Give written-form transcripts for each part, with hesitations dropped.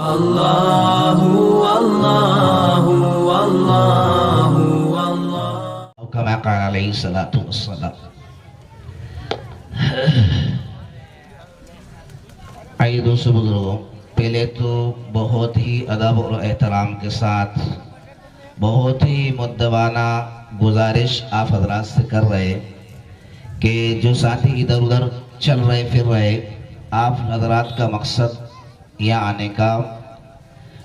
اللہ اللہ اللہ اللہ كما قال علیہ الصلوۃ والسلام۔ آئیے دوستو بزرگوں، پہلے تو بہت ہی ادب اور احترام کے ساتھ بہت ہی مؤدبانہ گزارش آپ حضرات سے کر رہے کہ جو ساتھی ادھر ادھر چل رہے پھر رہے، آپ حضرات کا مقصد یہاں آنے کا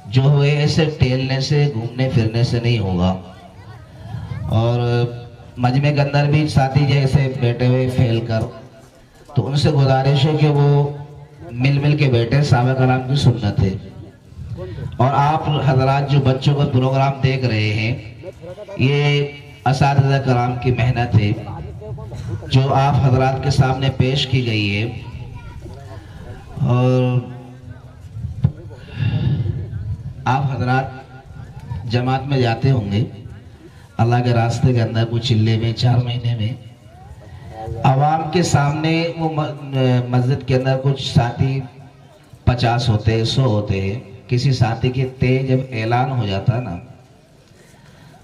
جو ہوئے ایسے ٹہلنے سے گھومنے پھرنے سے نہیں ہوگا، اور مجمع کے اندر بھی ساتھی جیسے بیٹھے ہوئے پھیل کر، تو ان سے گزارش ہے کہ وہ مل مل کے بیٹھے، صحابہ کرام کی سنت ہے۔ اور آپ حضرات جو بچوں کا پروگرام دیکھ رہے ہیں، یہ اساتذہ کرام کی محنت ہے جو آپ حضرات کے سامنے پیش کی گئی ہے۔ اور آپ حضرات جماعت میں جاتے ہوں گے اللہ کے راستے کے اندر، کچھ چلے میں 4 مہینے میں عوام کے سامنے، وہ مسجد کے اندر کچھ ساتھی 50 ہوتے 100 ہوتے ہیں، کسی ساتھی کے جب اعلان ہو جاتا ہے نا،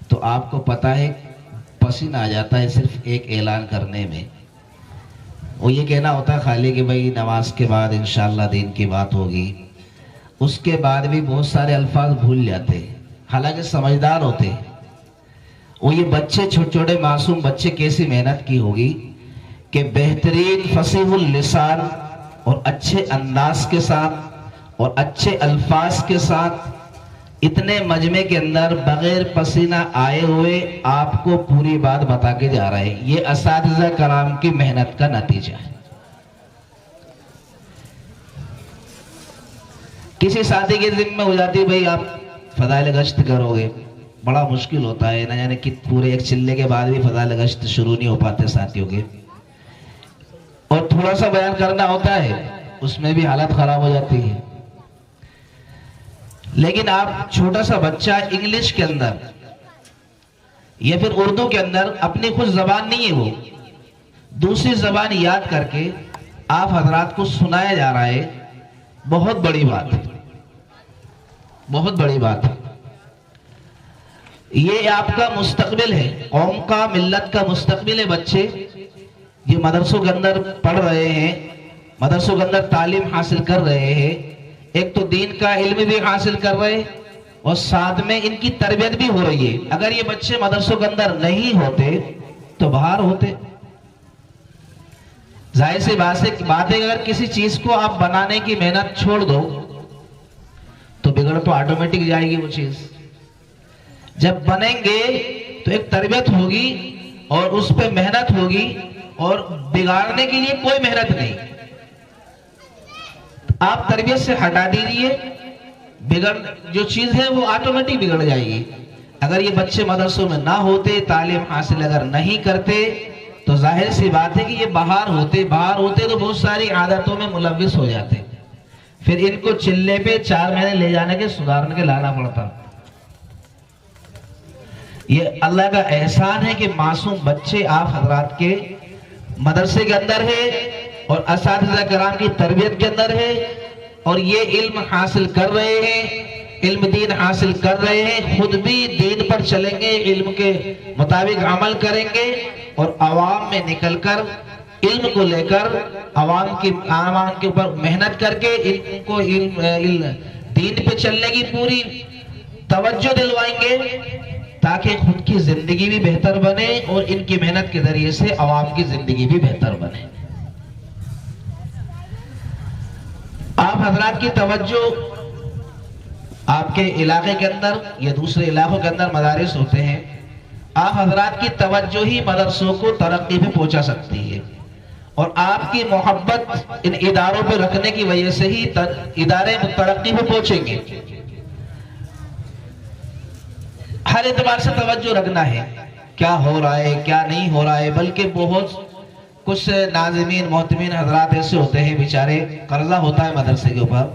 تو آپ کو پتہ ہے پسینہ آ جاتا ہے صرف ایک اعلان کرنے میں۔ وہ یہ کہنا ہوتا ہے خالی کہ بھائی نماز کے بعد انشاءاللہ دین کی بات ہوگی، اس کے بعد بھی بہت سارے الفاظ بھول جاتے، حالانکہ سمجھدار ہوتے۔ وہ یہ بچے چھوٹے چھوٹے معصوم بچے کیسی محنت کی ہوگی کہ بہترین فصیح اللسان اور اچھے انداز کے ساتھ اور اچھے الفاظ کے ساتھ اتنے مجمع کے اندر بغیر پسینہ آئے ہوئے آپ کو پوری بات بتا کے جا رہے ہیں۔ یہ اساتذہ کرام کی محنت کا نتیجہ ہے۔ کسی ساتھی کے ذمہ ہو جاتی بھائی آپ فضائل گشت کرو گے، بڑا مشکل ہوتا ہے، نہ جانے کہ پورے ایک چلے کے بعد بھی فضائل گشت شروع نہیں ہو پاتے ساتھیوں کے، اور تھوڑا سا بیان کرنا ہوتا ہے اس میں بھی حالت خراب ہو جاتی ہے۔ لیکن آپ چھوٹا سا بچہ انگلش کے اندر یا پھر اردو کے اندر، اپنی خود زبان نہیں ہے، وہ دوسری زبان یاد کر کے آپ حضرات کو سنایا جا رہا ہے، بہت بڑی بات ہے، بہت بڑی بات ہے۔ یہ آپ کا مستقبل ہے، قوم کا، ملت کا مستقبل ہے۔ بچے یہ مدرسوں کے اندر پڑھ رہے ہیں، مدرسوں کے اندر تعلیم حاصل کر رہے ہیں، ایک تو دین کا علم بھی حاصل کر رہے ہیں اور ساتھ میں ان کی تربیت بھی ہو رہی ہے۔ اگر یہ بچے مدرسوں کے اندر نہیں ہوتے تو باہر ہوتے۔ ظاہر سی بات ہے اگر کسی چیز کو آپ بنانے کی محنت چھوڑ دو تو بگڑ تو آٹومیٹک جائے گی وہ چیز۔ جب بنیں گے تو ایک تربیت ہوگی اور اس پہ محنت ہوگی، اور بگاڑنے کے لیے کوئی محنت نہیں۔ آپ تربیت سے ہٹا دیجئے، جو چیز ہے وہ آٹومیٹک بگڑ جائے گی۔ اگر یہ بچے مدرسوں میں نہ ہوتے، تعلیم حاصل اگر نہیں کرتے، تو ظاہر سی بات ہے کہ یہ باہر ہوتے تو بہت ساری عادتوں میں ملوث ہو جاتے، پھر ان کو چلے پہ 4 مہینے لے جانے کے سدھارنے کے لانا پڑتا۔ یہ اللہ کا احسان ہے کہ معصوم بچے آپ حضرات کے مدرسے کے اندر ہے اور اساتذہ کرام کی تربیت کے اندر ہے، اور یہ علم حاصل کر رہے ہیں، علم دین حاصل کر رہے ہیں، خود بھی دین پر چلیں گے، علم کے مطابق عمل کریں گے، اور عوام میں نکل کر علم کو لے کر عوام کے اوپر محنت کر کے ان کو دین پہ چلنے کی پوری توجہ دلوائیں گے، تاکہ خود کی زندگی بھی بہتر بنے اور ان کی محنت کے ذریعے سے عوام کی زندگی بھی بہتر بنے۔ آپ حضرات کی توجہ آپ کے علاقے کے اندر یا دوسرے علاقوں کے اندر مدارس ہوتے ہیں، آپ حضرات کی توجہ ہی مدرسوں کو ترقی پہ پہنچا سکتی ہے، اور آپ کی محبت ان اداروں پہ رکھنے کی وجہ سے ہی ادارے ترقی پہ پہنچیں گے۔ ہر اعتبار سے توجہ رکھنا ہے، کیا ہو رہا ہے کیا نہیں ہو رہا ہے، بلکہ بہت کچھ ناظمین محتمین حضرات ایسے ہوتے ہیں بیچارے، قرضہ ہوتا ہے مدرسے کے اوپر،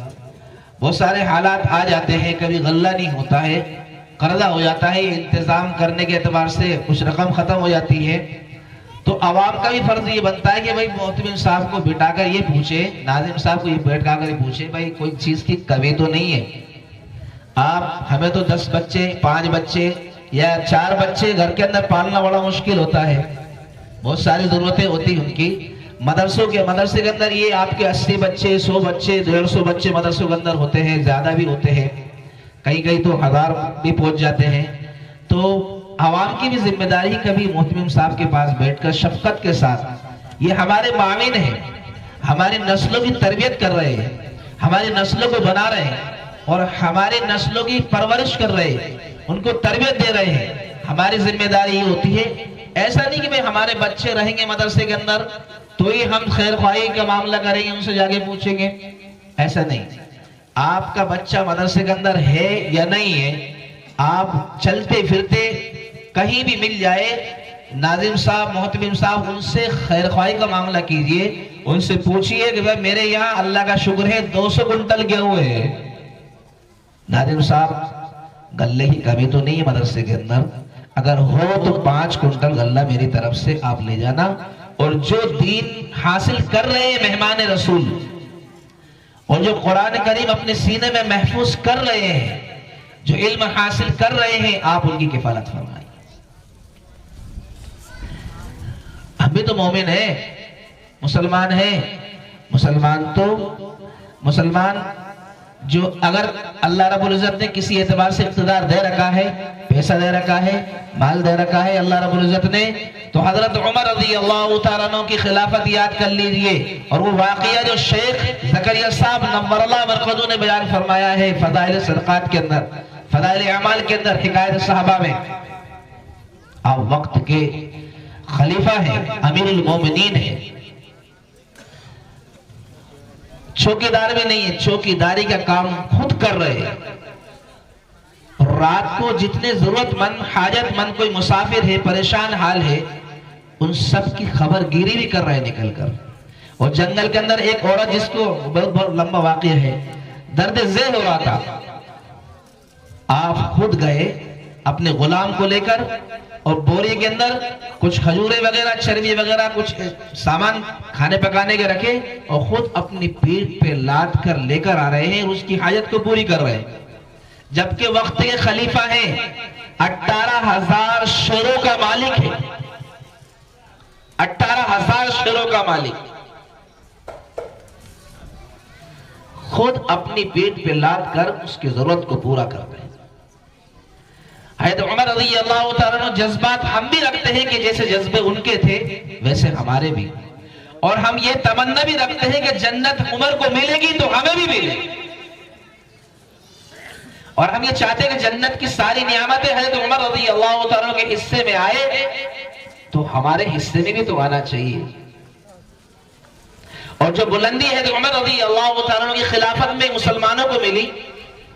بہت سارے حالات آ جاتے ہیں، کبھی غلہ نہیں ہوتا ہے، قرضہ ہو جاتا ہے، انتظام کرنے کے اعتبار سے کچھ رقم ختم ہو جاتی ہے، تو عوام کا بھی فرض یہ بنتا ہے کہ بھائی محتمین صاحب کو بٹھا کر یہ پوچھے، ناظم صاحب کو یہ بیٹھ کر یہ پوچھے بھائی کوئی چیز کی کمی تو نہیں ہے، آپ ہمیں تو 10 بچے 5 بچے یا 4 بچے گھر کے اندر پالنا بڑا مشکل ہوتا ہے، بہت ساری ضرورتیں ہوتی ہیں ان کی۔ مدرسے کے اندر یہ آپ کے 80 بچے 100 بچے 150 بچے مدرسوں کے اندر ہوتے ہیں، زیادہ بھی ہوتے ہیں، کئی تو 1000 بھی پہنچ جاتے ہیں۔ تو عوام کی بھی ذمہ داری کبھی محتمم صاحب کے پاس بیٹھ کر شفقت کے ساتھ، یہ ہمارے معاون ہیں، ہماری نسلوں کی تربیت کر رہے ہیں، ہماری نسلوں کو بنا رہے ہیں اور ہماری نسلوں کی پرورش کر رہے ہیں، ان کو تربیت دے رہے ہیں۔ ہماری ذمہ داری یہ ہوتی ہے، ایسا نہیں کہ ہمارے بچے رہیں گے مدرسے کے اندر تو ہی ہم خیر خواہی کا معاملہ کریں گے، ان سے جا کے پوچھیں گے، ایسا نہیں۔ آپ کا بچہ مدرسے کے اندر ہے یا نہیں ہے، آپ چلتے پھرتے کہیں بھی مل جائے، ناظم صاحب محتمم صاحب ان سے خیر خواہی کا معاملہ کیجئے، ان سے پوچھئے کہ بھائی میرے یہاں اللہ کا شکر ہے 200 کنٹل گیہوں ہے، ناظم صاحب غلے کی کمی تو نہیں ہے مدرسے کے اندر، اگر ہو تو 5 کنٹل غلہ میری طرف سے آپ لے جانا، اور جو دین حاصل کر رہے ہیں مہمان رسول، اور جو قرآن کریم اپنے سینے میں محفوظ کر رہے ہیں، جو علم حاصل کر رہے ہیں، آپ ان کی کفالت فرمائیں۔ ہم بھی تو مومن ہیں، مسلمان ہیں، مسلمان جو اگر اللہ رب العزت نے کسی اعتبار سے اقتدار دے رکھا ہے، پیسہ دے رکھا ہے، مال دے رکھا ہے اللہ رب العزت نے، تو حضرت عمر رضی اللہ تعالیٰ عنہ کی خلافت یاد کر لیجئے، اور وہ واقعہ جو شیخ زکریا صاحب نور اللہ مرقدہ نے بیان فرمایا ہے فضائل صدقات کے اندر، فضائل اعمال کے اندر، حکایت صحابہ میں، آپ وقت کے خلیفہ ہیں، امیر المومنین ہیں، چوکیدار بھی نہیں ہے، چوکیداری کا کام خود کر رہے ہیں، رات کو جتنے ضرورت مند حاجت مند کوئی مسافر ہے، پریشان حال ہے، ان سب کی خبر گیری بھی کر رہے ہیں نکل کر۔ اور جنگل کے اندر ایک عورت جس کو بہت لمبا واقعہ ہے، درد ذیل ہو رہا تھا، آپ خود گئے اپنے غلام کو لے کر، اور بوری کے اندر کچھ کھجورے وغیرہ چربی وغیرہ کچھ سامان کھانے پکانے کے رکھے، اور خود اپنی پیٹھ پہ لاد کر لے کر آ رہے ہیں، اس کی حاجت کو پوری کر رہے ہیں، جبکہ وقت کے خلیفہ ہیں، 18,000 شیروں کا مالک ہے، 18,000 شیروں کا مالک، خود اپنی پیٹھ پہ لاد کر اس کی ضرورت کو پورا کر رہے ہیں۔ حضرت عمر رضی اللہ تعالیٰ عنہ جذبات ہم بھی رکھتے ہیں کہ جیسے جذبے ان کے تھے ویسے ہمارے بھی، اور ہم یہ تمنا بھی رکھتے ہیں کہ جنت عمر کو ملے گی تو ہمیں بھی ملے، اور ہم یہ چاہتے ہیں کہ جنت کی ساری نعمتیں حضرت عمر رضی اللہ تعالیٰ عنہ کے حصے میں آئے تو ہمارے حصے میں بھی تو آنا چاہیے، اور جو بلندی حضرت عمر رضی اللہ تعالیٰ عنہ کی خلافت میں مسلمانوں کو ملی،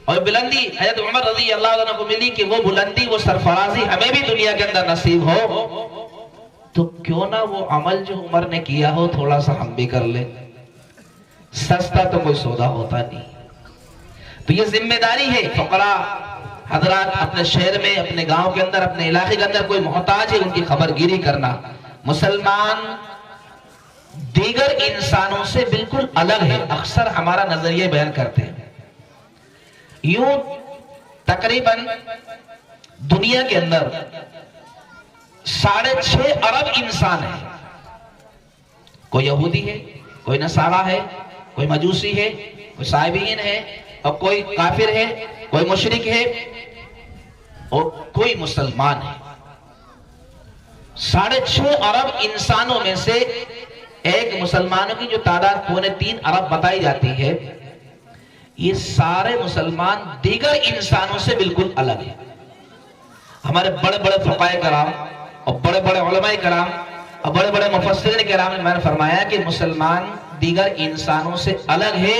اور بلندی حضرت عمر رضی اللہ عنہ کو ملی، کہ وہ بلندی وہ سرفرازی ہمیں بھی دنیا کے اندر نصیب ہو، تو کیوں نہ وہ عمل جو عمر نے کیا ہو تھوڑا سا ہم بھی کر لیں، سستا تو کوئی سودا ہوتا نہیں۔ تو یہ ذمہ داری ہے، فقراء حضرات اپنے شہر میں، اپنے گاؤں کے اندر، اپنے علاقے کے اندر کوئی محتاج ہے، ان کی خبر گیری کرنا۔ مسلمان دیگر انسانوں سے بالکل الگ ہے، اکثر ہمارا نظریہ بیان کرتے ہیں، یوں تقریباً دنیا کے اندر 6.5 ارب انسان ہیں، کوئی یہودی ہے، کوئی نصارہ ہے، کوئی مجوسی ہے، کوئی صابئین ہے، اور کوئی کافر ہے، کوئی مشرک ہے، اور کوئی مسلمان ہے۔ 6.5 ارب انسانوں میں سے ایک مسلمانوں کی جو تعداد 2.25 ارب بتائی جاتی ہے، یہ سارے مسلمان دیگر انسانوں سے بالکل الگ ہیں۔ ہمارے بڑے بڑے فقہاء کرام اور بڑے بڑے علماء کرام اور بڑے بڑے مفسرین کرام نے فرمایا کہ مسلمان دیگر انسانوں سے الگ ہے،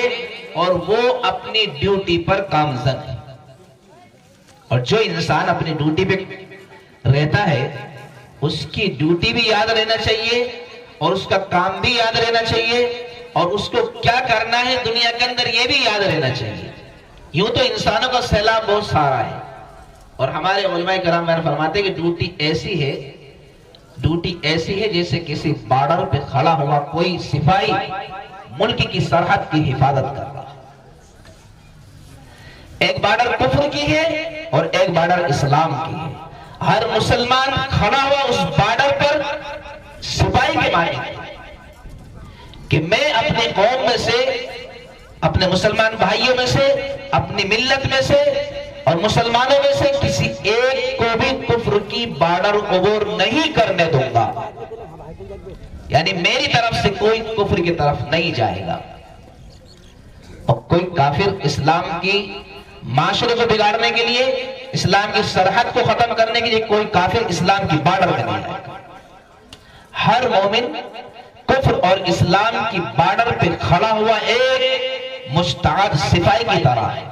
اور وہ اپنی ڈیوٹی پر کامزن ہے، اور جو انسان اپنی ڈیوٹی پہ رہتا ہے اس کی ڈیوٹی بھی یاد رہنا چاہیے، اور اس کا کام بھی یاد رہنا چاہیے، اور اس کو کیا کرنا ہے دنیا کے اندر یہ بھی یاد رہنا چاہیے۔ یوں تو انسانوں کا سیلاب بہت سارا ہے، اور ہمارے علماء کرام فرماتے ہیں کہ ڈیوٹی ایسی ہے جیسے کسی بارڈر پہ کھڑا ہوا کوئی سپاہی ملک کی سرحد کی حفاظت کر رہا ہے۔ ایک بارڈر کفر کی ہے اور ایک بارڈر اسلام کی ہے. ہر مسلمان کھڑا ہوا اس بارڈر پر سپاہی کے معنی کہ میں اپنی قوم میں سے، اپنے مسلمان بھائیوں میں سے، اپنی ملت میں سے اور مسلمانوں میں سے کسی ایک کو بھی کفر کی بارڈر عبور نہیں کرنے دوں گا. یعنی میری طرف سے کوئی کفر کی طرف نہیں جائے گا. اور کوئی کافر اسلام کی معاشرے کو بگاڑنے کے لیے، اسلام کی سرحد کو ختم کرنے کے لیے کوئی کافر اسلام کی بارڈر میں نہیں آئے گا. ہر مومن کفر اور اسلام کی بارڈر پہ کھڑا ہوا ایک مستعد سپاہی کی طرح ہے.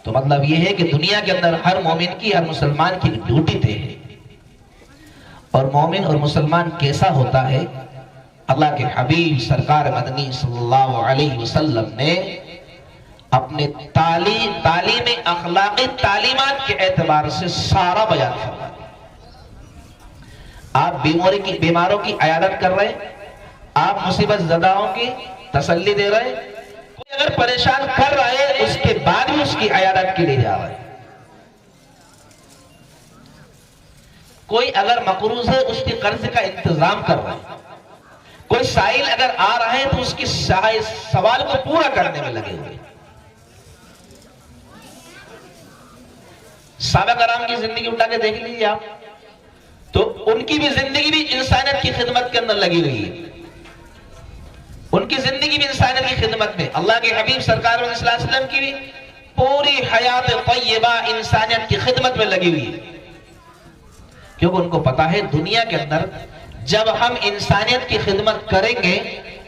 تو مطلب یہ ہے کہ دنیا کے اندر ہر مومن کی، ہر مسلمان کی ڈیوٹی طے ہے. اور مومن اور مسلمان کیسا ہوتا ہے؟ اللہ کے حبیب سرکار مدنی صلی اللہ علیہ وسلم نے اپنے تعلیم اخلاقی تعلیمات کے اعتبار سے سارا بیان فرمایا. آپ بیماروں کی عیادت کر رہے ہیں، آپ مصیبت زدہوں کی تسلی دے رہے ہیں. کوئی اگر پریشان کر رہا ہے اس کے بعد بھی اس کی عیادت کے لیے جا رہے ہیں. کوئی اگر مقروض ہے اس کے قرض کا انتظام کر رہا ہے. کوئی سائل اگر آ رہا ہے تو اس کی سوال کو پورا کرنے میں لگے ہوئے. صحابہ کرام کی زندگی اٹھا کے دیکھ لیجیے آپ، تو ان کی بھی زندگی بھی انسانیت کی خدمت کے اندر لگی ہوئی ہے. ان کی زندگی بھی انسانیت کی خدمت میں. اللہ کے حبیب سرکار صلی اللہ علیہ وسلم کی بھی پوری حیات طیبہ انسانیت کی خدمت میں لگی ہوئی ہے. کیونکہ ان کو پتا ہے دنیا کے اندر جب ہم انسانیت کی خدمت کریں گے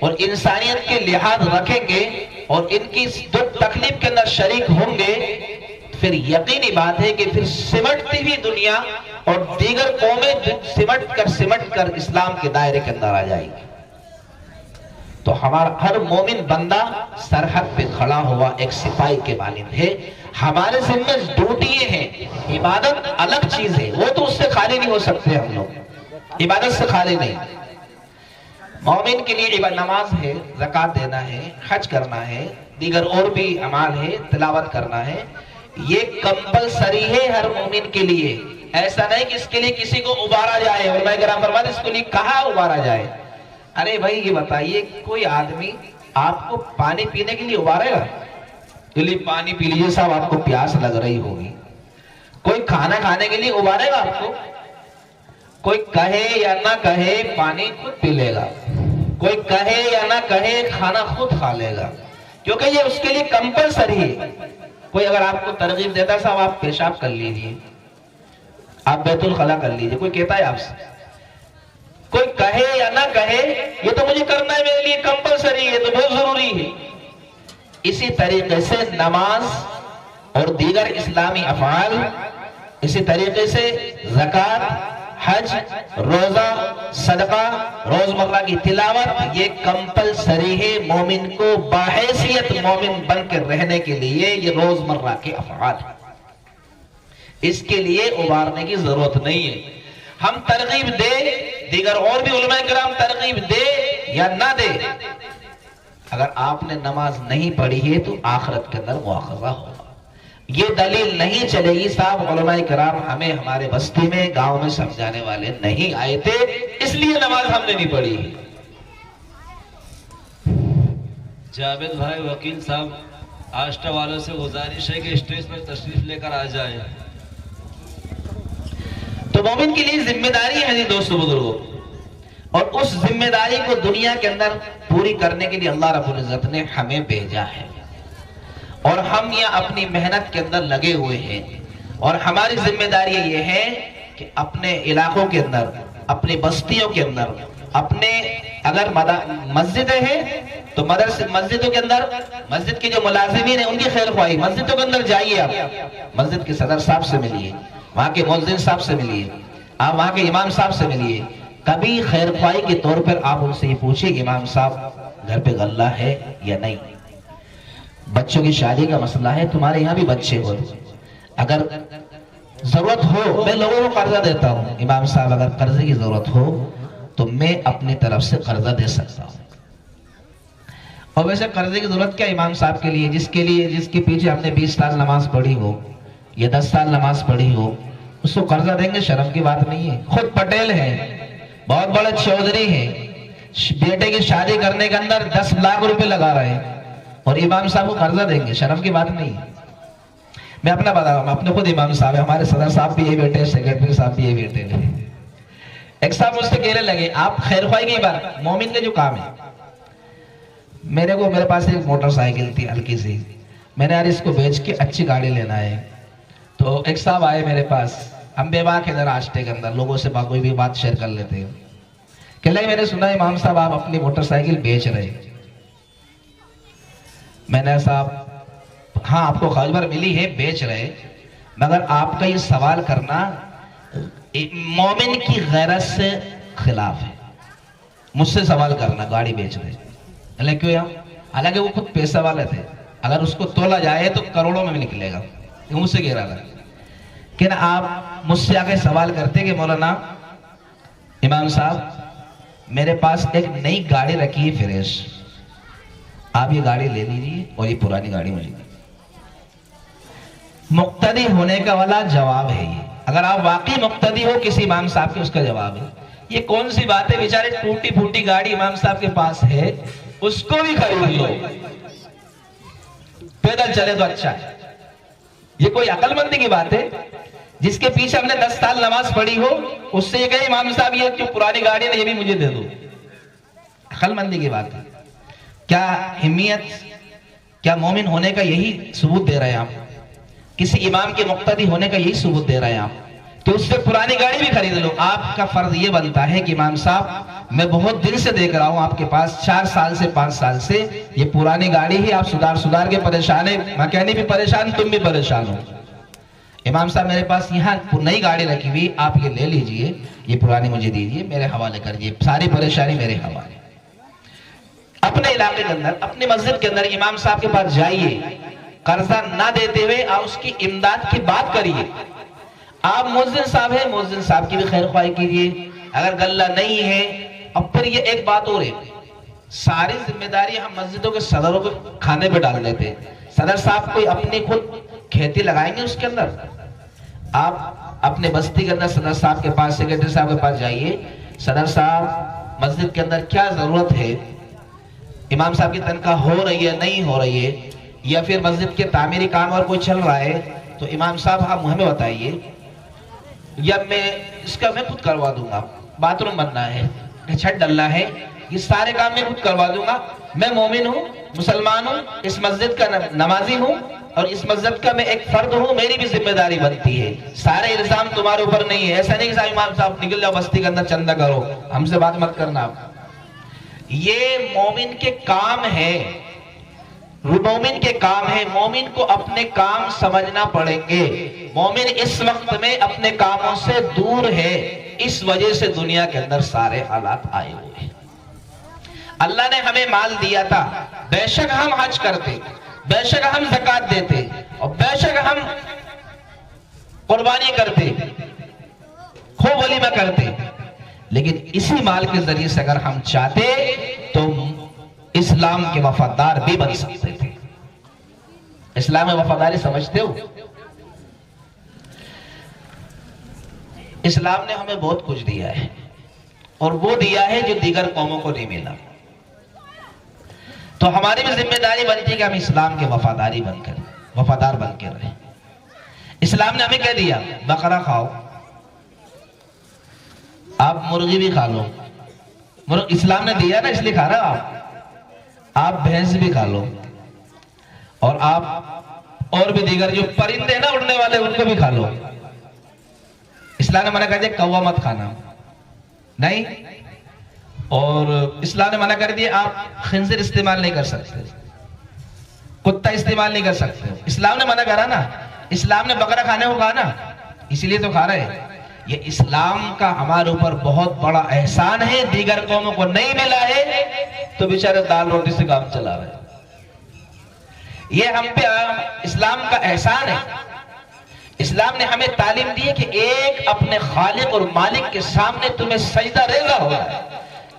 اور انسانیت کے لحاظ رکھیں گے اور ان کی دکھ تکلیف کے اندر شریک ہوں گے، پھر یقینی بات ہے کہ پھر سمٹتی ہوئی دنیا اور دیگر قومیں سمٹ کر اسلام کے دائرے کے اندر آ جائے گی. تو ہمارا ہر مومن بندہ سرحد پہ کھڑا ہوا ایک سپاہی کے مانند ہے. ہمارے ذمہ ڈیوٹی یہ ہے. عبادت الگ چیز ہے، وہ تو اس سے خالی نہیں ہو سکتے. ہم لوگ عبادت سے خالی نہیں. مومن کے لیے نماز ہے، زکوٰۃ دینا ہے، حج کرنا ہے، دیگر اور بھی اعمال ہے، تلاوت کرنا ہے. یہ کمپلسری ہے ہر مومن کے لیے. ایسا نہیں کہ اس کے لیے کسی کو ابارا جائے. علماء کرام فرماتے ہیں اس کے لیے کہاں ابارا جائے. ارے بھائی یہ بتائیے کوئی آدمی آپ کو پانی پینے کے لیے ابارے گا؟ چلیے پانی پی لیجیے صاحب، آپ کو پیاس لگ رہی ہوگی. کوئی کھانا کھانے کے لیے ابارے گا آپ کو؟ کوئی کہے یا نہ کہے پانی خود پی لے گا. کوئی کہے یا نہ کہے کھانا خود کھا لے گا، کیونکہ یہ اس کے لیے کمپلسری ہے. کوئی اگر آپ کو ترغیب دیتا ہے صاحب آپ پیشاب کر لیجیے، آپ بیت الخلا کر لیجیے، کوئی کہتا ہے آپ سے؟ کوئی کہے یا نہ کہے یہ تو مجھے کرنا ہے، میرے لیے کمپلسری ہے، تو بہت ضروری ہے. اسی طریقے سے نماز اور دیگر اسلامی افعال، اسی طریقے سے زکوٰۃ، حج، روزہ، صدقہ، روزمرہ کی تلاوت، یہ کمپلسری ہے مومن کو باحیثیت مومن بن کے رہنے کے لیے. یہ روزمرہ کے افعال ہیں، اس کے لیے ابارنے کی ضرورت نہیں ہے. ہم ترغیب دے، دیگر اور بھی علماء کرام ترغیب دے یا نہ دے، اگر آپ نے نماز نہیں پڑھی ہے تو آخرت کے اندر مواخذہ ہوگا. یہ دلیل نہیں چلے گی صاحب علماء کرام ہمیں ہمارے بستی میں گاؤں میں سمجھانے والے نہیں آئے تھے اس لیے نماز ہم نے نہیں پڑھی ہے. جاوید بھائی وکیل صاحب، آشٹا والوں سے گزارش ہے کہ اسٹیج پر تشریف لے کر آ جائیں. تو مومن کے لیے ذمہ داری ہے جی دوستو بزرگوں، اور اس ذمہ داری کو دنیا کے اندر پوری کرنے کے لیے اللہ رب العزت نے ہمیں بھیجا ہے، اور ہم یہاں اپنی محنت کے اندر لگے ہوئے ہیں. اور ہماری ذمہ داری یہ ہے کہ اپنے علاقوں کے اندر، اپنی بستیوں کے اندر، اپنے اگر مسجدیں ہیں تو مسجدوں کے اندر مسجد کے جو ملازمین ہیں ان کی خیر خواہی، مسجدوں کے اندر جائیے، آپ مسجد کے صدر صاحب سے ملیے، وہاں کے مؤذن صاحب سے ملیے، آپ وہاں کے امام صاحب سے ملیے. کبھی خیر خواہی کے طور پر آپ ان سے یہ پوچھیں امام صاحب گھر پہ غلہ ہے یا نہیں. بچوں کی شادی کا مسئلہ ہے، تمہارے یہاں بھی بچے ہو، اگر ضرورت ہو میں لوگوں کو قرضہ دیتا ہوں، امام صاحب اگر قرضے کی ضرورت ہو تو میں اپنی طرف سے قرضہ دے سکتا ہوں. اور ویسے قرضے کی ضرورت کیا امام صاحب کے لیے، جس کے پیچھے ہم نے 20 سال نماز پڑھی ہو یا 10 سال نماز پڑھی ہو، اس کو قرضہ دیں گے؟ شرم کی بات نہیں ہے. خود پٹیل ہیں، بہت بڑے چودھری ہیں، بیٹے کی شادی کرنے کے اندر 10 لاکھ روپے لگا رہے ہیں اور امام صاحب کو قرضہ دیں گے؟ شرم کی بات نہیں ہے. میں اپنا بتا رہا ہوں، اپنے خود امام صاحب ہیں، ہمارے صدر صاحب بھی یہی بیٹے ہیں، سیکرٹری صاحب بھی یہی بیٹے ہیں. ایک صاحب مجھ سے کہنے لگے آپ خیر خواہی کی بات، مومن کے جو کام ہے. میرے پاس ایک موٹر سائیکل تھی ہلکی سی، میں نے یار اس کو بیچ کے اچھی گاڑی لینا ہے. تو ایک صاحب آئے میرے پاس، ہم بے باک ادھر آشتے کے اندر لوگوں سے کوئی بھی بات شیئر کر لیتے ہیں. کہ لگے میں نے سنا امام صاحب آپ اپنی موٹر سائیکل بیچ رہے. میں نے صاحب ہاں آپ کو خبر ملی ہے بیچ رہے، مگر آپ کا یہ سوال کرنا مومن کی غیرت سے خلاف ہے. مجھ سے سوال کرنا گاڑی بیچ رہے. کیوں یار؟ حالانکہ وہ خود پیسہ والے تھے، اگر اس کو تولا جائے تو کروڑوں میں نکلے گا. مجھ سے کہہ رہا تھا کہ نا آپ مجھ سے آگے سوال کرتے کہ مولانا امام صاحب میرے پاس ایک نئی گاڑی رکھی ہے فریش، آپ یہ گاڑی لے لیجیے اور یہ پرانی گاڑی مجھے. مقتدی ہونے کا والا جواب ہے یہ. اگر آپ واقعی مقتدی ہو کسی امام صاحب کے، اس کا جواب ہے. یہ کون سی بات ہے، بیچارے ٹوٹی پھوٹی گاڑی امام صاحب کے پاس ہے، اس کو بھی خرید لو، پیدل چلے تو اچھا ہے. یہ کوئی عقل مندی کی بات ہے؟ جس کے پیچھے ہم نے 10 سال نماز پڑھی ہو، اس سے یہ کہے امام صاحب یہ جو پرانی گاڑی ہے یہ بھی مجھے دے دو. عقل مندی کی بات ہے. کیا ہمیت، کیا مومن ہونے کا یہی ثبوت دے رہے ہیں آپ؟ کسی امام کے مقتدی ہونے کا یہی ثبوت دے رہے ہیں آپ تو اس سے پرانی گاڑی بھی خرید لو. آپ کا فرض یہ بنتا ہے کہ امام صاحب میں بہت دن سے دیکھ رہا ہوں آپ کے پاس، 4 سال سے 5 سال سے یہ پرانی گاڑی ہی آپ سدھار کے پریشان ہے. مکینک بھی پریشان، تم بھی پریشان ہو. امام صاحب میرے پاس یہاں نئی گاڑی رکھی ہوئی، آپ یہ لے لیجئے، یہ پرانی مجھے دیجئے، میرے حوالے کر دیجئے، ساری پریشانی میرے حوالے. اپنے علاقے کے اندر، اپنی مسجد کے اندر امام صاحب کے پاس جائیے، قرضہ نہ دیتے ہوئے آپ اس کی امداد کی بات کریے. آپ مؤذن صاحب ہیں، مؤذن صاحب کی بھی خیر خواہی کیجئے. اگر غلہ نہیں ہے، اب پھر یہ ایک بات ہو رہی، ساری ذمہ داری ہم مسجدوں کے صدروں کے کھانے پہ ڈال دیتے. صدر صاحب کوئی اپنی خود کھیتی لگائیں گے اس کے اندر؟ آپ اپنے بستی کے اندر صدر صاحب کے پاس، سیکرٹری صاحب کے پاس جائیے، صدر صاحب مسجد کے اندر کیا ضرورت ہے، امام صاحب کی تنخواہ ہو رہی ہے نہیں ہو رہی ہے، یا پھر مسجد کے تعمیری کام اور کوئی چل رہا ہے تو امام صاحب آپ ہمیں بتائیے، یا میں اس کا میں خود کروا دوں گا. باتھ روم بننا ہے، چھت ڈلنا ہے، یہ سارے کام میں خود کروا دوں گا. میں مومن ہوں، مسلمان ہوں، اس مسجد کا نمازی ہوں اور اس مسجد کا میں ایک فرد ہوں، میری بھی ذمہ داری بنتی ہے. سارے الزام تمہارے اوپر نہیں ہے. ایسا نہیں کہ امام صاحب نکل جاؤ بستی کے اندر چندہ کرو، ہم سے بات مت کرنا. یہ مومن کے کام ہے، مومن کے کام ہے. مومن کو اپنے کام سمجھنا پڑیں گے. مومن اس وقت میں اپنے کاموں سے دور ہے، اس وجہ سے دنیا کے اندر سارے حالات آئے ہوئے ہیں. اللہ نے ہمیں مال دیا تھا، بے شک ہم حج کرتے، بے شک ہم زکوٰۃ دیتے، اور بے شک ہم قربانی کرتے، خوب ولیمہ کرتے. لیکن اسی مال کے ذریعے سے اگر ہم چاہتے تو اسلام کے وفادار بھی بن سکتے تھے. اسلام میں وفاداری سمجھتے ہو؟ اسلام نے ہمیں بہت کچھ دیا ہے، اور وہ دیا ہے جو دیگر قوموں کو نہیں ملا. تو ہماری بھی ذمہ داری بنتی ہے کہ ہم اسلام کے وفادار بن کے رہیں. اسلام نے ہمیں کہہ دیا بقرہ کھاؤ، آپ مرغی بھی کھا لو. اسلام نے دیا نا، اس لیے کھا رہا آپ بھینس بھی کھا لو، اور آپ اور بھی دیگر جو پرندے نا اڑنے والے ان کو بھی کھا لو. اسلام نے منع کر دیا کوا مت کھانا، نہیں. اور اسلام نے منع کر دیا آپ خنزیر استعمال نہیں کر سکتے، کتا استعمال نہیں کر سکتے. اسلام نے منع کرا نا. اسلام نے بقرہ کھانے کو کہا نا، اسی لیے تو کھا رہے. یہ اسلام کا ہمارے اوپر بہت بڑا احسان ہے، دیگر قوموں کو نہیں ملا ہے تو بیچارے دال روٹی سے کام چلا رہے. یہ ہم پہ اسلام کا احسان ہے. اسلام نے ہمیں تعلیم دی ہے کہ ایک اپنے خالق اور مالک کے سامنے تمہیں سجدہ ریزہ ہوگا.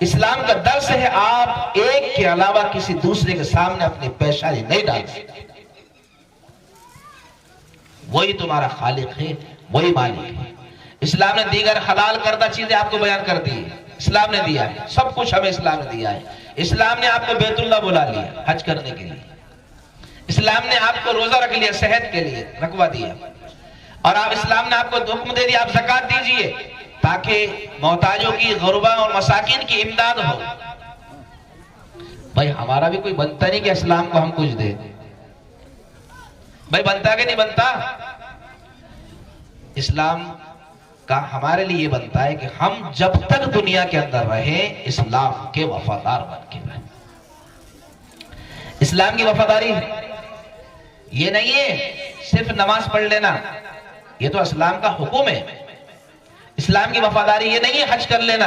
اسلام کا درس ہے آپ ایک کے علاوہ کسی دوسرے کے سامنے اپنی پیشانی نہیں ڈال سکتے. وہی تمہارا خالق ہے، وہی مالک ہے. اسلام نے دیگر حلال کردہ چیزیں آپ کو بیان کر دی، اسلام نے دیا ہے، سب کچھ ہمیں اسلام نے دیا ہے. اسلام نے آپ کو بیت اللہ بلا لیا حج کرنے کے لیے. اسلام نے آپ کو روزہ رکھ لیا صحت کے لیے رکھوا دیا. اور آپ اسلام نے آپ کو حکم دے دیا آپ زکوٰۃ دیجئے تاکہ محتاجوں کی، غربا اور مساکین کی امداد ہو. بھائی ہمارا بھی کوئی بنتا نہیں کہ اسلام کو ہم کچھ دیں. بھائی بنتا کہ نہیں بنتا؟ اسلام کا ہمارے لیے یہ بنتا ہے کہ ہم جب تک دنیا کے اندر رہیں اسلام کے وفادار بن کے رہیں. اسلام کی وفاداری یہ نہیں ہے صرف نماز پڑھ لینا، یہ تو اسلام کا حکم ہے. اسلام کی وفاداری یہ نہیں ہے حج کر لینا.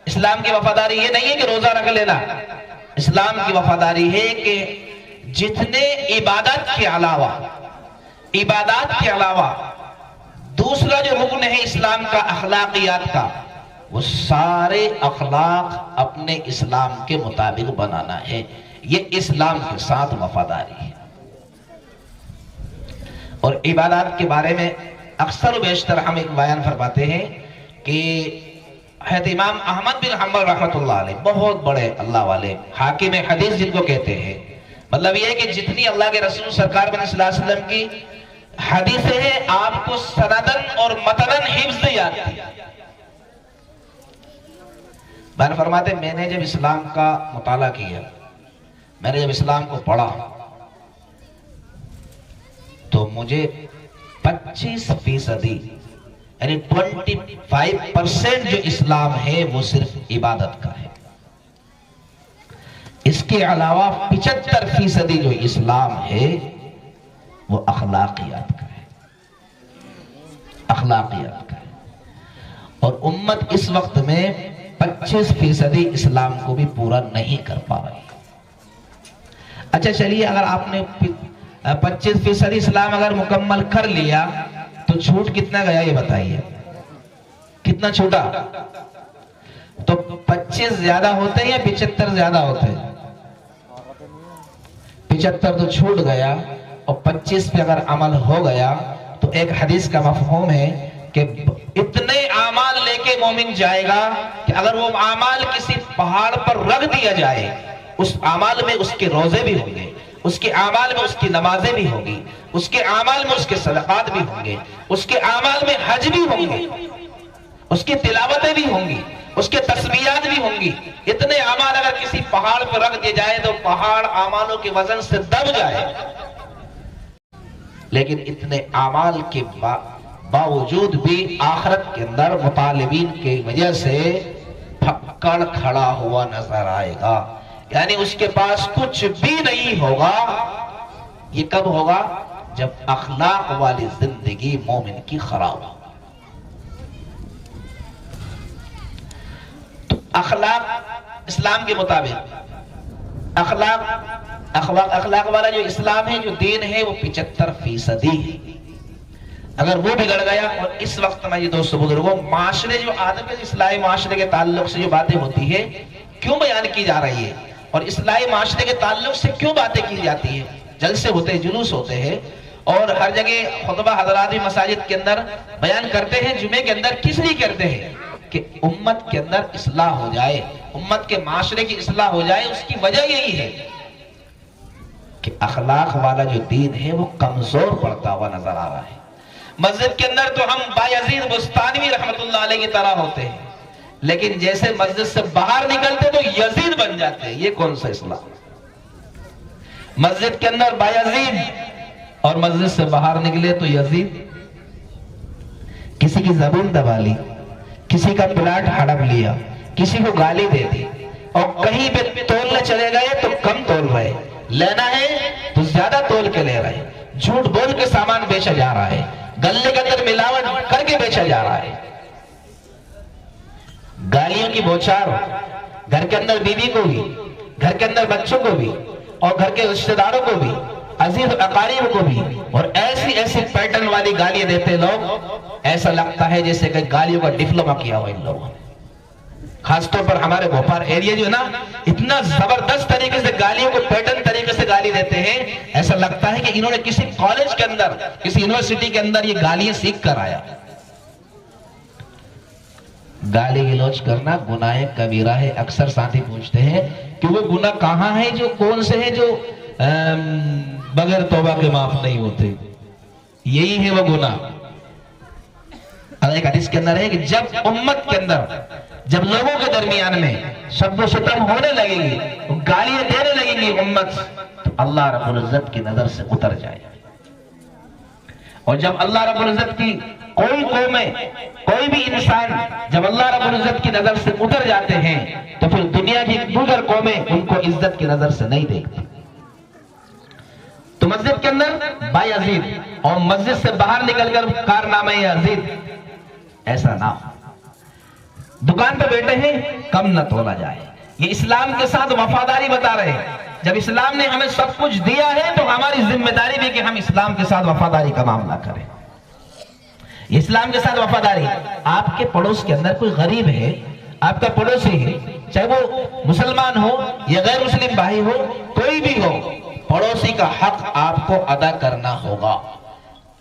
اسلام کی وفاداری یہ نہیں ہے کہ روزہ رکھ لینا. اسلام کی وفاداری ہے کہ جتنے عبادت کے علاوہ دوسرا جو رکن ہے اسلام کا اخلاقیات کا، وہ سارے اخلاق اپنے اسلام کے مطابق بنانا ہے. یہ اسلام کے ساتھ وفاداری ہے. اور عبادات کے بارے میں اکثر و بیشتر ہم ایک بیان فرماتے ہیں کہ حضرت امام احمد بن حنبل رحمۃ اللہ علیہ بہت بڑے اللہ والے حاکم حدیث جن کو کہتے ہیں، مطلب یہ ہے کہ جتنی اللہ کے رسول سرکار صلی اللہ علیہ وسلم کی حدیثیں ہیں آپ کو سندن اور متنن حفظ یاد تھی. بیان فرماتے میں نے جب اسلام کا مطالعہ کیا، میں نے جب اسلام کو پڑھا تو مجھے 25% یعنی 25% جو اسلام ہے وہ صرف عبادت کا ہے. اس کے علاوہ 75% جو اسلام ہے وہ اخلاقیات کا ہے. اخلاقیات کا ہے. اور امت اس وقت میں 25% اسلام کو بھی پورا نہیں کر پا رہی. اچھا چلیے اگر آپ نے 25% اسلام اگر مکمل کر لیا تو چھوٹ کتنا گیا یہ بتائیے، کتنا چھوٹا؟ تو 25 زیادہ ہوتے ہیں یا 75 زیادہ ہوتے ہیں؟ 75 تو چھوٹ گیا اور 25 پہ اگر عمل ہو گیا تو ایک حدیث کا مفہوم ہے کہ اتنے اعمال لے کے مومن جائے گا کہ اگر وہ اعمال کسی پہاڑ پر رکھ دیا جائے، اس اعمال میں اس کے روزے بھی ہوں گے، اس کے اعمال میں اس کی نمازیں بھی ہوں گی، اس کے اعمال میں اس کے صدقات بھی ہوں گے، اس کے اعمال میں حج بھی ہوں گے، اس کی تلاوتیں بھی ہوں گی، اس کے تسبیحات بھی ہوں گی. اتنے اعمال اگر کسی پہاڑ پر رکھ دیے جائے تو پہاڑ اعمالوں کے وزن سے دب جائے. لیکن اتنے اعمال کے باوجود بھی آخرت کے اندر مطالبین کی وجہ سے پھکڑ کھڑا ہوا نظر آئے گا. یعنی اس کے پاس کچھ بھی نہیں ہوگا. یہ کب ہوگا؟ جب اخلاق والی زندگی مومن کی خراب ہو. تو اخلاق اسلام کے مطابق اخلاق والا جو اسلام ہے، جو دین ہے، وہ 75% ہے. اگر وہ بگڑ گیا، اور اس وقت میں یہ دوستو بزرگوں معاشرے جو آدم کے اصلاحی معاشرے کے تعلق سے جو باتیں ہوتی ہے کیوں بیان کی جا رہی ہے، اور اصلاحی معاشرے کے تعلق سے کیوں باتیں کی جاتی ہیں، جلسے ہوتے ہیں، جلوس ہوتے ہیں، اور ہر جگہ خطبہ حضرات بھی مساجد کے اندر بیان کرتے ہیں. جمعے کے اندر کس لیے کرتے ہیں؟ کہ امت کے اندر اصلاح ہو جائے، امت کے معاشرے کی اصلاح ہو جائے. اس کی وجہ یہی ہے کہ اخلاق والا جو دین ہے وہ کمزور پڑتا ہوا نظر آ رہا ہے. مسجد کے اندر تو ہم بایزید بستانوی رحمت اللہ علیہ کی طرح ہوتے ہیں، لیکن جیسے مسجد سے باہر نکلتے تو یزید بن جاتے ہیں. یہ کون سا اسلام؟ مسجد کے اندر بایزید اور مسجد سے باہر نکلے تو یزید. کسی کی زبان دبا لی، کسی کا پلاٹ ہڑپ لیا، کسی کو گالی دے دی، اور کہیں پہ تولنے چلے گئے تو کم تول رہے، لینا ہے تو زیادہ تول کے لے رہے، جھوٹ بول کے سامان بیچا جا رہا ہے، گلے کے اندر ملاوٹ کر کے بیچا جا رہا ہے. گالیوں کی بوچھار گھر کے اندر بیوی کو بھی، گھر کے اندر بچوں کو بھی، اور گھر کے رشتہ داروں کو بھی، عزیز اقارب کو بھی، اور ایسی پیٹرن والی گالیاں دیتے لوگ. ایسا لگتا ہے جیسے کہ گالیوں کا ڈپلوما کیا ہوا ان لوگوں نے. خاص طور پر ہمارے بھوپال ایریا جو ہے نا، اتنا زبردست طریقے سے گالیوں کو پیٹرن طریقے سے گالی دیتے ہیں، ایسا لگتا ہے کہ انہوں نے کسی کالج کے اندر، کسی یونیورسٹی کے اندر یہ گالیاں سیکھ کر آیا۔ گالی گلوچ کرنا گناہ کبیرہ ہے۔ اکثر ساتھی پوچھتے ہیں کہ وہ گناہ کہاں ہے، جو کون سے ہیں جو بغیر توبہ کے معاف نہیں ہوتے؟ یہی ہے وہ گناہ۔ ایک حدیث کے اندر ہے کہ جب امت کے اندر، جب لوگوں کے درمیان میں شب و شتم ہونے لگے گی، گالیاں دینے لگے گی امت، تو اللہ رب العزت کی نظر سے اتر جائے۔ اور جب اللہ رب العزت کی کوئی قوم، کوئی بھی انسان جب اللہ رب العزت کی نظر سے اتر جاتے ہیں تو پھر دنیا کی دیگر قومیں ان کو عزت کی نظر سے نہیں دیکھتی۔ تو مسجد کے اندر بایزید اور مسجد سے باہر نکل کر کارنامہ یزید ایسا نہ ہو۔ دکان پہ بیٹھے ہیں، کم نہ تولا جائے۔ یہ اسلام کے ساتھ وفاداری بتا رہے ہیں۔ جب اسلام نے ہمیں سب کچھ دیا ہے تو ہماری ذمہ داری بھی کہ ہم اسلام کے ساتھ وفاداری کا معاملہ کریں۔ اسلام کے ساتھ وفاداری، آپ کے پڑوس کے اندر کوئی غریب ہے، آپ کا پڑوسی ہے، چاہے وہ مسلمان ہو یا غیر مسلم بھائی ہو، کوئی بھی ہو، پڑوسی کا حق آپ کو ادا کرنا ہوگا۔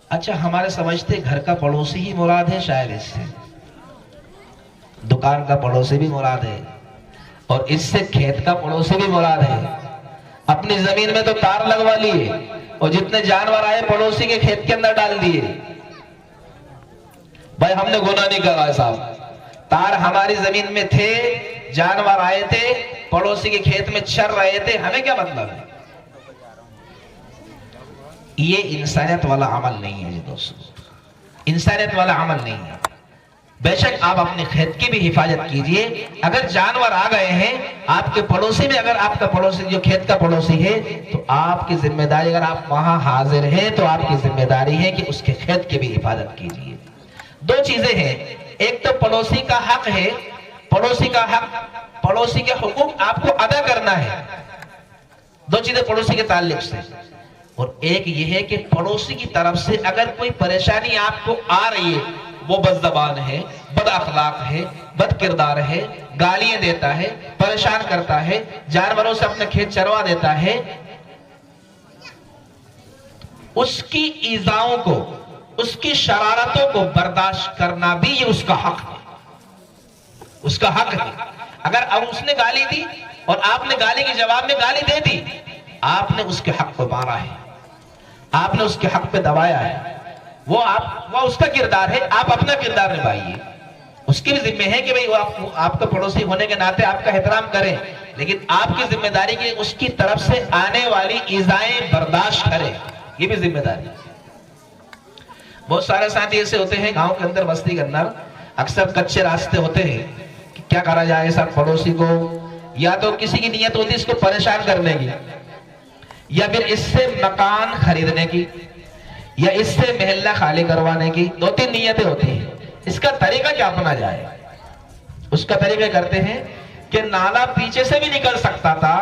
اچھا، ہمارے سمجھتے گھر کا پڑوسی ہی مراد ہے، شاید اس سے دکان کا پڑوسی بھی مراد ہے، اور اس سے کھیت کا پڑوسی بھی مراد ہے۔ اپنی زمین میں تو تار لگوا لیے اور جتنے جانور آئے پڑوسی کے کھیت کے اندر ڈال دیے۔ بھائی ہم نے گناہ نہیں کرا صاحب، تار ہماری زمین میں تھے، جانور آئے تھے، پڑوسی کے کھیت میں چر رہے تھے، ہمیں کیا مطلب ہے؟ یہ انسانیت والا عمل نہیں ہے جی دوستو، انسانیت والا عمل نہیں ہے۔ بے شک آپ اپنے کھیت کی بھی حفاظت کیجئے۔ اگر جانور آ گئے ہیں آپ کے پڑوسی میں، اگر آپ کا پڑوسی جو کھیت کا پڑوسی ہے تو آپ کی ذمہ داری، اگر آپ وہاں حاضر ہیں تو آپ کی ذمہ داری ہے کہ اس کے کھیت کی بھی حفاظت کیجئے۔ دو چیزیں ہیں، ایک تو پڑوسی کا حق ہے، پڑوسی کا حق، پڑوسی کے حقوق آپ کو ادا کرنا ہے، دو چیزیں پڑوسی کے تعلق سے۔ اور ایک یہ ہے کہ پڑوسی کی طرف سے اگر کوئی پریشانی آپ کو آ رہی ہے، وہ بد زبان ہے، بد اخلاق ہے، بد کردار ہے، گالیاں دیتا ہے، پریشان کرتا ہے، جانوروں سے اپنے کھیت چروا دیتا ہے، اس کی ایذاؤں کو، اس کی شرارتوں کو برداشت کرنا بھی یہ اس کا حق ہے، اس کا حق ہے۔ اگر اب اس نے گالی دی اور آپ نے گالی کے جواب میں گالی دے دی، آپ نے اس کے حق کو مارا ہے، آپ نے اس کے حق پہ دبایا ہے، وہ اس کا کردار ہے، آپ اپنا کردار نبھائیے۔ اس کی بھی ذمہ ہے کہ آپ کا پڑوسی ہونے کے ناطے آپ کا احترام کریں، لیکن آپ کی ذمہ داری کہ اس کی طرف سے آنے والی ایذائیں برداشت کریں، یہ بھی ذمہ داری۔ بہت سارے ساتھی ایسے ہوتے ہیں گاؤں کے اندر، بستی کے اندر اکثر کچے راستے ہوتے ہیں کہ کیا کرا جائے سب پڑوسی کو، یا تو کسی کی نیت ہوتی ہے اس کو پریشان کرنے کی، یا پھر اس سے مکان خریدنے کی، یا اس سے محلہ خالی کروانے کی، دو تین نیتیں ہوتی ہیں۔ اس کا طریقہ کیا اپنا جائے؟ اس کا طریقہ کرتے ہیں کہ نالا پیچھے سے بھی نکل سکتا تھا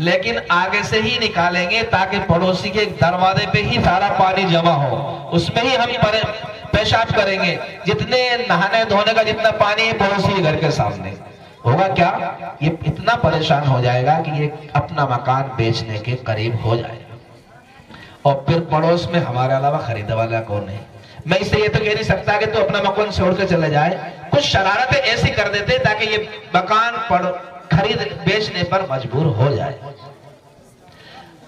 لیکن آگے سے ہی نکالیں گے تاکہ پڑوسی کے دروازے پہ ہی سارا پانی جمع ہو، اس میں ہی ہم پیشاب کریں گے، جتنے نہانے دھونے کا جتنا پانی ہے پڑوسی کے گھر کے سامنے ہوگا، کیا یہ اتنا پریشان ہو جائے گا کہ یہ اپنا مکان بیچنے کے قریب ہو جائے گا۔ اور پھر پڑوس میں ہمارے علاوہ خریدنے والا کون ہے؟ میں اس سے یہ تو کہہ نہیں سکتا کہ تو اپنا مکان چھوڑ کے چلے جائے، کچھ شرارتیں ایسی کر دیتے تاکہ یہ مکان خرید بیچنے پر مجبور ہو جائے۔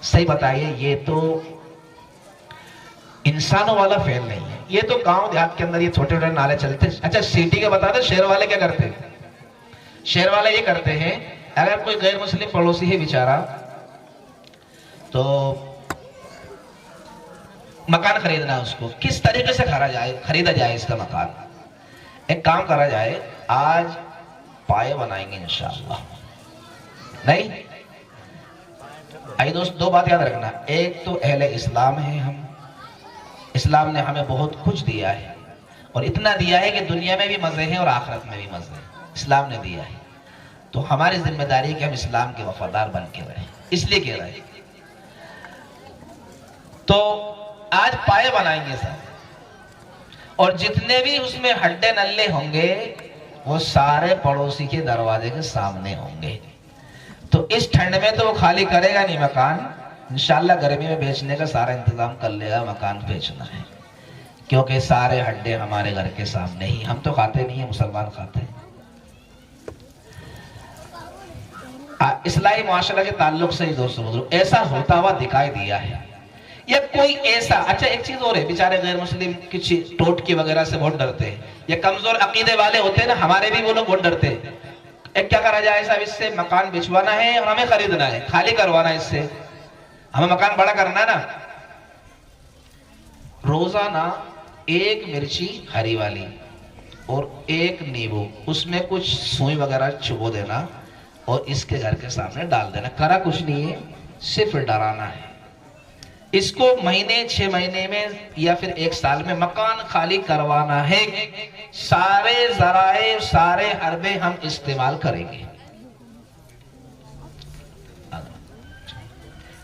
صحیح بتائیے، یہ تو انسانوں والا فعل نہیں ہے، یہ تو گاؤں دیہات کے اندر یہ چھوٹے چھوٹے نالے چلتے۔ اچھا سٹی کے بتا دیں شہر والے کیا کرتے ہیں؟ شہر والے یہ کرتے ہیں، اگر کوئی غیر مسلم پڑوسی ہے بیچارہ تو مکان خریدنا ہے، اس کو کس طریقے سے خریدا جائے اس کا مکان؟ ایک کام کرا جائے، آج پائے بنائیں گے انشاءاللہ، نہیں آئی دوست، دو بات یاد رکھنا، ایک تو اہل اسلام ہے ہم، اسلام نے ہمیں بہت کچھ دیا ہے اور اتنا دیا ہے کہ دنیا میں بھی مزے ہیں اور آخرت میں بھی مزے ہیں، اسلام نے دیا ہے، تو ہماری ذمہ داری ہے کہ ہم اسلام کے وفادار بن کے رہیں، اس لیے کہہ رہے ہیں۔ تو آج پائے بنائیں گے سب، اور جتنے بھی اس میں ہڈے نلے ہوں گے وہ سارے پڑوسی کے دروازے کے سامنے ہوں گے. تو اس ٹھنڈ میں تو وہ خالی کرے گا نہیں مکان، انشاءاللہ گرمی میں بیچنے کا سارا انتظام کر لے گا. مکان بیچنا ہے کیونکہ سارے ہڈے ہمارے گھر کے سامنے ہی. ہم تو کھاتے نہیں ہیں، مسلمان کھاتے ہیں. اصلاحی معاشرہ کے تعلق سے ہی دوستو بزرگ ایسا ہوتا ہوا دکھائی دیا ہے. یا کوئی ایسا اچھا ایک چیز اور ہے، بیچارے غیر مسلم کچھ ٹوٹکی وغیرہ سے بہت ڈرتے ہیں، یا کمزور عقیدے والے ہوتے ہیں نا، ہمارے بھی وہ لوگ بہت ڈرتے ہیں. ایک کیا کرا جائے صاحب، اس سے مکان بچوانا ہے اور ہمیں خریدنا ہے، خالی کروانا ہے، اس سے ہمیں مکان بڑا کرنا ہے نا. روزانہ ایک مرچی ہری والی اور ایک نیبو، اس میں کچھ سوئی وغیرہ چبو دینا اور اس کے گھر کے سامنے ڈال دینا. کرا کچھ نہیں ہے، صرف ڈرانا ہے. اس کو مہینے 6 مہینے میں یا پھر 1 سال میں مکان خالی کروانا ہے. سارے ذرائع سارے حربے ہم استعمال کریں گے.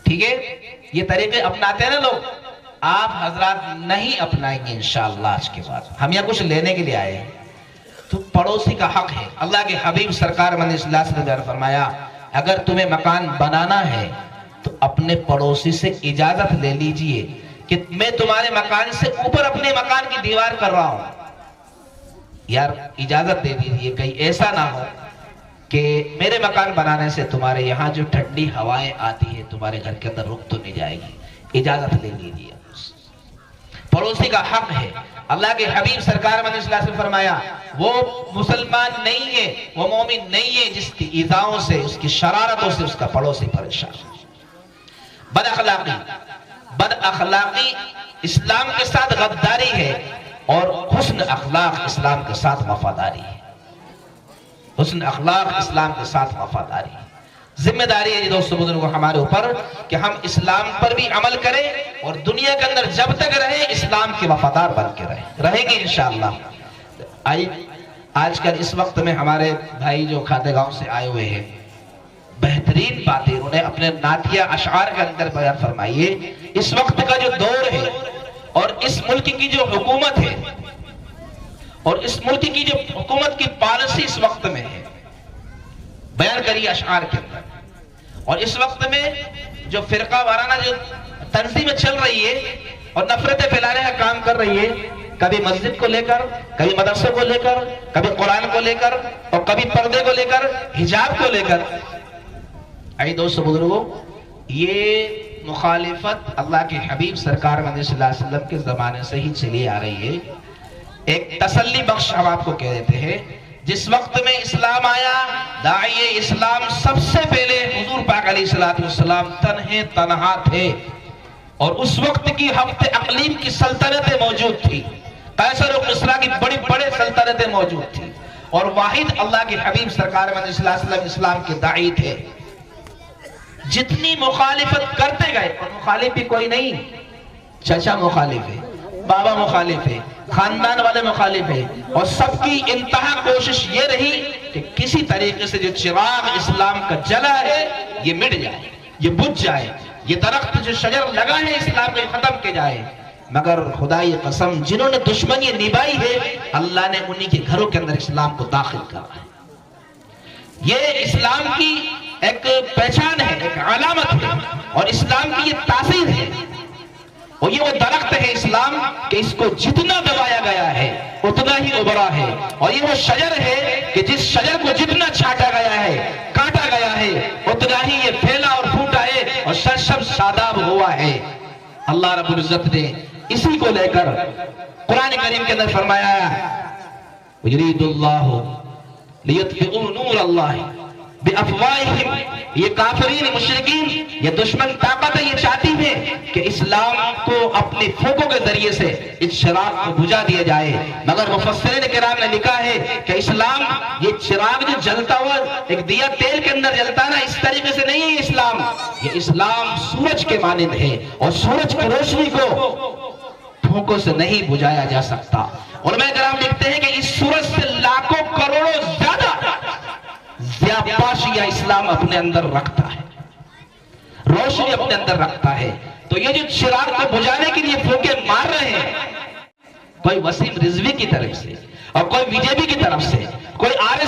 ٹھیک ہے، یہ طریقے اپناتے ہیں نا لوگ، آپ حضرات نہیں اپنائیں گے انشاءاللہ. آج کے بعد ہم یہاں کچھ لینے کے لیے آئے ہیں. تو پڑوسی کا حق ہے. اللہ کے حبیب سرکار صلی اللہ علیہ وسلم نے فرمایا اگر تمہیں مکان بنانا ہے تو اپنے پڑوسی سے اجازت لے لیجئے کہ میں تمہارے مکان سے اوپر اپنے مکان کی دیوار کر رہا ہوں. یار اجازت دے دیجئے، کہیں ایسا نہ ہو کہ میرے مکان بنانے سے تمہارے یہاں جو ٹھنڈی ہوائیں آتی ہے تمہارے گھر کے اندر رک تو نہیں جائے گی. اجازت لے لیجئے. پڑوسی کا حق ہے. اللہ کے حبیب سرکار صلی اللہ علیہ وسلم نے فرمایا وہ مسلمان نہیں ہے، وہ مومن نہیں ہے جس کی ایذاؤں سے، اس کی شرارتوں سے اس کا پڑوسی پریشان. بد اخلاقی اسلام کے ساتھ غداری ہے اور حسن اخلاق اسلام کے ساتھ وفاداری ہے. حسن اخلاق اسلام کے ساتھ وفاداری ہے. ذمہ داری ہے دوستو بزرگوں ہمارے اوپر کہ ہم اسلام پر بھی عمل کریں اور دنیا کے اندر جب تک رہیں اسلام کے وفادار بن کے رہیں گے انشاءاللہ. آج کل اس وقت میں ہمارے بھائی جو کھاتے گاؤں سے آئے ہوئے ہیں، بہترین باتیں انہوں نے اپنے نعتیہ اشعار کے اندر بیان فرمائیے. اس وقت کا جو دور ہے اور اس ملک کی جو حکومت ہے اور اس ملک کی جو حکومت کی پالیسی اس وقت میں ہے، بیان کریے اشعار کے اندر. اور اس وقت میں جو فرقہ وارانہ جو تنظیمیں چل رہی ہے اور نفرتیں پھیلانے کا کام کر رہی ہے، کبھی مسجد کو لے کر، کبھی مدرسے کو لے کر، کبھی قرآن کو لے کر اور کبھی پردے کو لے کر، حجاب کو لے کر. اے دوستو بزرگوں، یہ مخالفت اللہ کے حبیب سرکار صلی اللہ علیہ وسلم کے زمانے سے ہی چلی آ رہی ہے. ایک تسلی بخش ہم آپ کو کہہ دیتے ہیں، جس وقت میں اسلام آیا داعی اسلام سب سے پہلے حضور پاک علیہ السلام تنہا تھے اور اس وقت کی ہفت اقلیم کی سلطنتیں موجود تھی. قیصر و کسریٰ کی بڑی بڑے سلطنتیں موجود تھی اور واحد اللہ کے حبیب سرکار صلی اللہ علیہ وسلم اسلام کے داعی تھے. جتنی مخالفت کرتے گئے، اور مخالف بھی کوئی نہیں، چچا مخالف ہے، بابا مخالف ہے، خاندان والے مخالف ہے، اور سب کی انتہا کوشش یہ رہی کہ کسی طریقے سے جو چراغ اسلام کا جلا ہے یہ مٹ جائے، یہ بجھ جائے، یہ درخت جو شجر لگا ہے اسلام کو ختم کیا جائے. مگر خدائی قسم جنہوں نے دشمنی نبھائی ہے اللہ نے انہی کے گھروں کے اندر اسلام کو داخل کرا ہے. یہ اسلام کی ایک پہچان ہے، ایک علامت ہے اور اسلام کی یہ تاثیر ہے. اور یہ وہ درخت ہے اسلام کہ اس کو جتنا دبایا گیا ہے اتنا ہی ابھرا ہے. اور یہ وہ شجر ہے کہ جس شجر کو جتنا چھاٹا گیا ہے، کاٹا گیا ہے، اتنا ہی یہ پھیلا اور پھوٹا ہے اور سرسبز شاداب ہوا ہے. اللہ رب العزت نے اسی کو لے کر قرآن کریم کے اندر فرمایا یرید اللہ لیطفئوا نور اللہ بافواہہم. یہ کافرین مشرکین، یہ دشمن طاقت یہ چاہتی ہے کہ اسلام کو اپنے پھونکوں کے ذریعے سے اس چراغ کو بجھا دیا جائے. مگر مفسرین کرام نے لکھا ہے کہ اسلام یہ چراغ جو جلتا ہوا ایک دیا تیل کے اندر جلتا نا، اس طریقے سے نہیں ہے اسلام. یہ اسلام سورج کے مانند ہے اور سورج کی روشنی کو پھونکوں سے نہیں بجھایا جا سکتا. علماء کرام لکھتے ہیں کہ اس سورج سے لاکھوں کروڑوں زیادہ پاشیہ اسلام اپنے اندر رکھتا ہے، روشنی اپنے اندر رکھتا ہے. تو یہ جو چراغ کو بجھانے کے لیے پھونکے مار رہے ہیں، کوئی وسیم رضوی کی طرف سے اور کوئی بی جے پی کی طرف سے، کوئی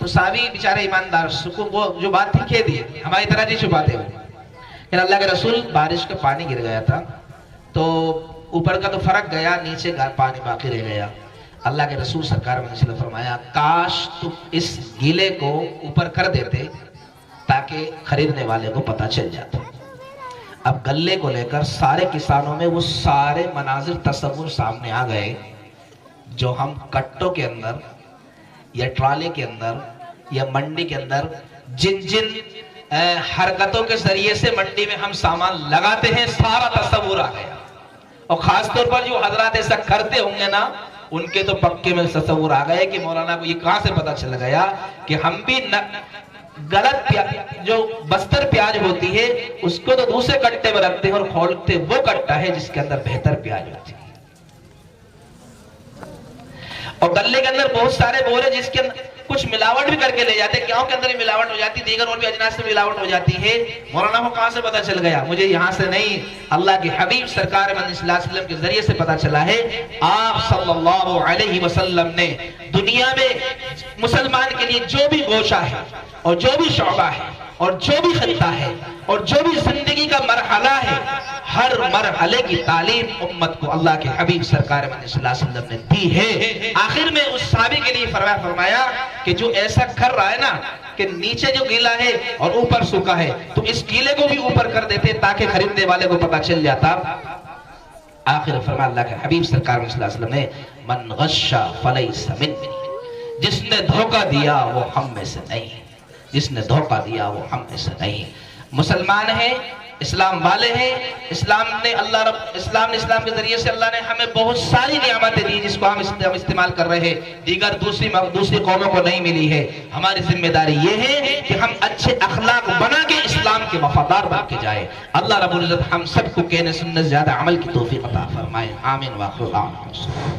تو صحابی بیچارے ایماندار سکون وہ جو بات تھی کہہ دی، ہماری طرح نہیں چھپاتے وہ. کہ اللہ کے رسول بارش کا پانی گر گیا تھا تو اوپر کا تو فرق گیا، نیچے پانی باقی رہ گیا. اللہ کے رسول سرکار نے فرمایا کاش تم اس گیلے کو اوپر کر دیتے تاکہ خریدنے والے کو پتہ چل جاتا. اب گلے کو لے کر سارے کسانوں میں وہ سارے مناظر تصور سامنے آ گئے جو ہم کٹوں کے اندر یا ٹرالے کے اندر یا منڈی کے اندر جن جن حرکتوں کے ذریعے سے منڈی میں ہم سامان لگاتے ہیں، سارا تصور آ گیا. اور خاص طور پر جو حضرات ایسا کرتے ہوں گے نا، ان کے تو پکے میں تصور آ گئے کہ مولانا کو یہ کہاں سے پتہ چل گیا کہ ہم بھی غلط جو بستر پیاز ہوتی ہے اس کو تو دوسرے کٹے میں رکھتے ہیں اور کھولتے وہ کٹا ہے جس کے اندر بہتر پیاز ہوتی ہے. اور گلے کے اندر بہت سارے بورے جس کے اندر کچھ ملاوٹ بھی کر کے لے جاتے ہیں، گیہوں کے اندر بھی ملاوٹ ہو جاتی، دیگر اور بھی اجناس سے ملاوٹ ہو جاتی ہے. مولانا کو کہاں سے پتہ چل گیا؟ مجھے یہاں سے نہیں، اللہ کے حبیب سرکار مدنی صلی اللہ علیہ وسلم کے ذریعے سے پتہ چلا ہے. آپ صلی اللہ علیہ وسلم نے دنیا میں مسلمان کے لیے جو بھی گوشہ ہے اور جو بھی شعبہ ہے اور جو بھی خطہ ہے اور جو بھی زندگی کا مرحلہ ہے، ہر مرحلے کی تعلیم امت کو اللہ کے حبیب سرکار مدنی صلی اللہ علیہ وسلم نے دی ہے. آخر میں اس صحابی کے لیے فرمایا کہ جو ایسا کر رہا ہے نا کہ نیچے جو گیلا ہے اور اوپر سوکھا ہے، تو اس گیلے کو بھی اوپر کر دیتے تاکہ خریدنے والے کو پتہ چل جاتا. آخر فرمایا اللہ کے حبیب سرکار صلی اللہ علیہ وسلم نے من غش فلیس منی، جس نے دھوکہ دیا وہ ہم میں سے نہیں، جس نے دھوکہ دیا وہ ہم میں سے نہیں. مسلمان ہیں، اسلام والے ہیں، اسلام کے ذریعے سے اللہ نے ہمیں بہت ساری نعمتیں دی جس کو ہم استعمال کر رہے ہیں، دیگر دوسری قوموں کو نہیں ملی ہے. ہماری ذمہ داری یہ ہے کہ ہم اچھے اخلاق بنا کے اسلام کے وفادار بن کے جائیں. اللہ رب العزت ہم سب کو کہنے سننے زیادہ عمل کی توفیق عطا فرمائے. آمین. واخر دعوانا